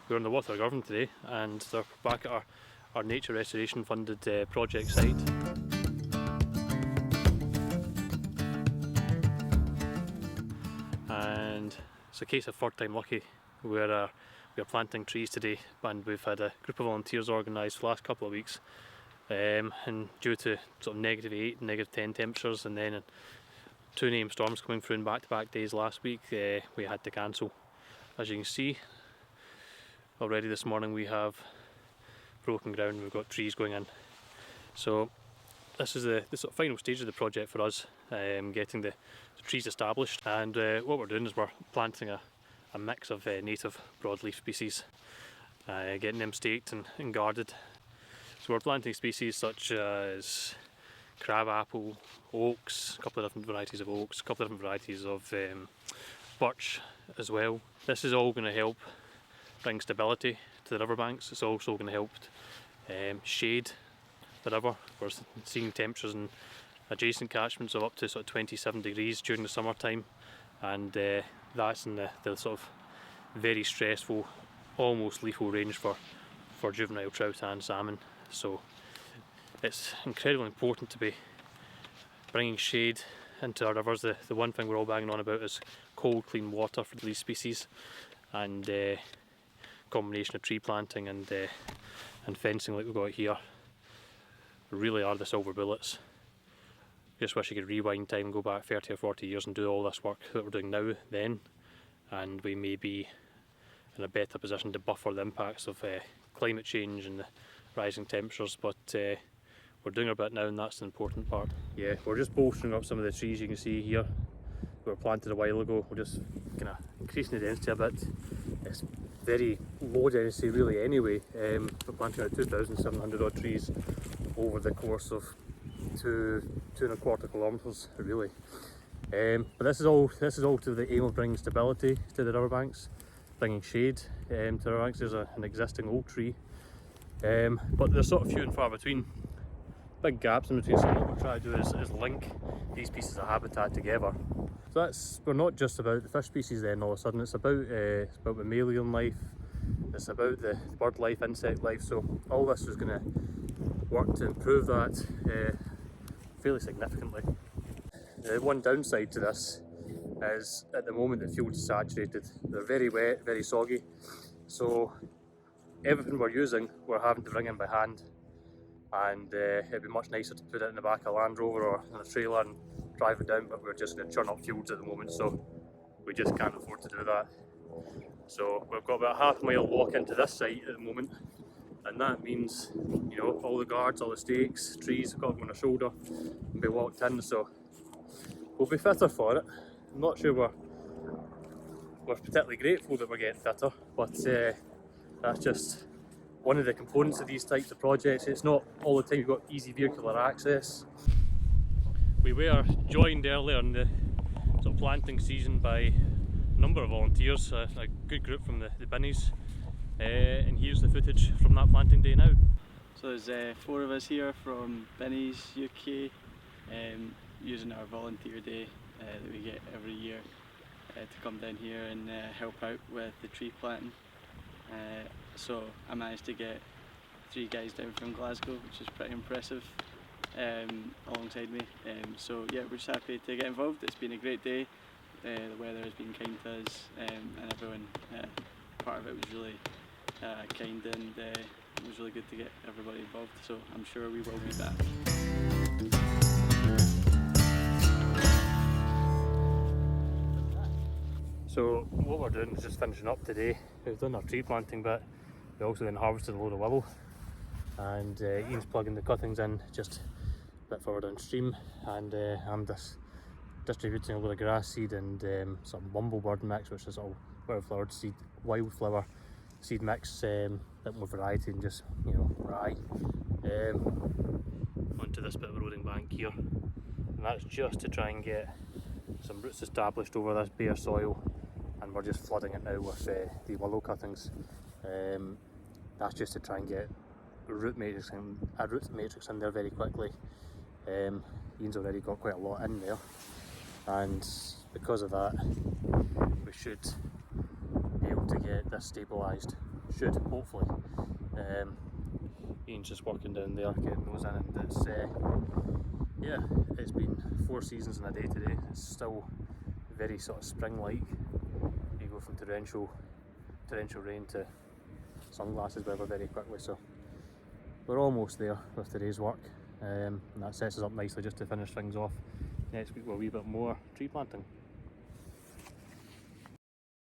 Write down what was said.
We're on the Water of Girvan today, and they're back at our nature restoration funded project site. And it's a case of third time lucky. We're planting trees today, and we've had a group of volunteers organised for the last couple of weeks, and due to sort of -8, -10 temperatures, and then 2 named storms coming through in back-to-back days last week, we had to cancel. As you can see, already this morning we have broken ground. We've got trees going in. So this is the sort of final stage of the project for us, getting the trees established. And what we're doing is we're planting a mix of native broadleaf species, getting them staked and guarded. So we're planting species such as crabapple, oaks, a couple of different varieties of oaks, a couple of different varieties of birch as well. This is all going to help bring stability to the riverbanks. It's also going to help shade the river. We're seeing temperatures in adjacent catchments of up to sort of 27 degrees during the summertime, and that's in the sort of very stressful, almost lethal range for juvenile trout and salmon. So it's incredibly important to be bringing shade into our rivers. The one thing we're all banging on about is cold, clean water for these species, and combination of tree planting and fencing like we've got here really are the silver bullets. Just wish you could rewind time, go back 30 or 40 years and do all this work that we're doing now then, and we may be in a better position to buffer the impacts of climate change and the rising temperatures, but we're doing our bit now, and that's the important part. Yeah, we're just bolstering up some of the trees you can see here. They were planted a while ago. We're just kind of increasing the density a bit. It's very low density really anyway. We're planting about 2,700 odd trees over the course of 2.25 kilometres really. But this is all to the aim of bringing stability to the riverbanks, bringing shade to the riverbanks. There's an existing oak tree, but they're sort of few and far between. Big gaps in between. So what we're trying to do is link these pieces of habitat together. So we're not just about the fish species then all of a sudden, it's about mammalian life, it's about the bird life, insect life. So all this is going to work to improve that fairly significantly. The one downside to this is at the moment the fields are saturated. They're very wet, very soggy, so everything we're using we're having to bring in by hand, and it'd be much nicer to put it in the back of a Land Rover or in a trailer and drive it down, but we're just going to churn up fields at the moment, so we just can't afford to do that. So we've got about a half-mile walk into this site at the moment, and that means, you know, all the guards, all the stakes, trees have got to go on our shoulder and be walked in, so we'll be fitter for it. I'm not sure we're particularly grateful that we're getting fitter, but that's just one of the components of these types of projects. It's not all the time you've got easy vehicular access. We were joined earlier in the sort of planting season by a number of volunteers, a good group from the Binnies, and here's the footage from that planting day now. So there's 4 of us here from Binnies UK, using our volunteer day that we get every year to come down here and help out with the tree planting. So I managed to get 3 guys down from Glasgow, which is pretty impressive, alongside me. So yeah, we're just happy to get involved. It's been a great day. The weather has been kind to us, and everyone part of it was really kind, and it was really good to get everybody involved. So I'm sure we will be back. So what we're doing is just finishing up today. We've done our tree planting bit. We also then harvested a load of willow, and Ian's plugging the cuttings in just a bit further downstream, and I'm just distributing a load of grass seed and some bumblebird mix, which is all wildflower seed mix, a bit more variety than just, you know, rye, onto this bit of eroding bank here, and that's just to try and get some roots established over this bare soil, and we're just flooding it now with the willow cuttings. That's just to try and get a root matrix in there very quickly. Ian's already got quite a lot in there, and because of that we should be able to get this stabilised should, hopefully. Ian's just working down there, getting those in, and it's yeah, it's been 4 seasons in a day today. It's still very sort of spring-like. You go from torrential rain to sunglasses weather very quickly, so we're almost there with today's work, and that sets us up nicely just to finish things off. Next week we'll a wee bit more tree planting.